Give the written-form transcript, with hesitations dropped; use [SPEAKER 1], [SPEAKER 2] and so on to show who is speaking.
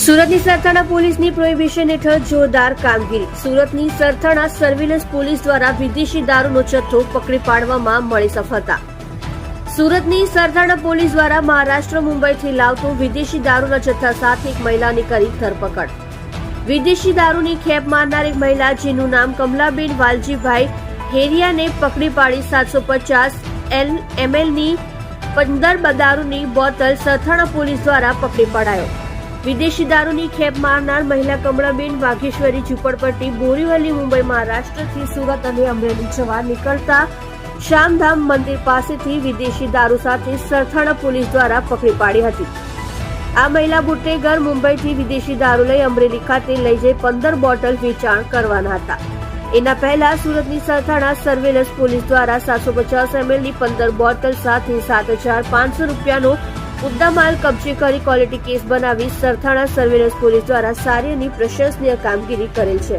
[SPEAKER 1] સુરતની સરથાણા પોલીસની પ્રોહિબિશન હેઠળ જોરદાર કામગીરી. સુરતની સરથાણા સર્વેલન્સ પોલીસ દ્વારા વિદેશી દારૂનો જથ્થો પકડી પાડવામાં મળી સફળતા. સુરતની સરથાણા પોલીસ દ્વારા મહારાષ્ટ્ર મુંબઈથી લાવતો વિદેશી દારૂના જથ્થા સાથે એક મહિલાની કરી ધરપકડ. વિદેશી દારૂની ખેપ મારનાર એક મહિલા જેનું નામ કમલાબેન વાલજીભાઈ હેરિયાને પકડી પાડી 750 mlની 15 દારૂની બોટલ સરથાણા પોલીસ દ્વારા પકડી પડાયો. વિદેશી દારૂની ખેપ મારનાર મહિલા કમલાબેન વાઘેશ્વરી ઝુંપડપટ્ટી બોરીવલી મુંબઈ મહારાષ્ટ્રથી સુરત અને અમરેલી જવા નીકળતા શ્યામધામ મંદિર પાસેથી વિદેશી દારૂ સાથે સરથાણા પોલીસ દ્વારા પકડી પાડી હતી. આ મહિલા બુટ્ટેગર મુંબઈથી વિદેશી દારૂ લઈ અમરેલી ખાતે લઈ જઈ 15 બોટલ વેચાણ કરવાના હતા. એના પહેલા સુરતની સરથાણા સર્વેલન્સ પોલીસ દ્વારા 750 mlની 15 બોટલ સાથે 7,500 રૂપિયાનો મુદ્દામાલ કબજે કરી ક્વોલિટી કેસ બનાવી સરથાણા સર્વેલન્સ પોલીસ દ્વારા સારી અને પ્રશંસનીય કામગીરી કરેલ છે.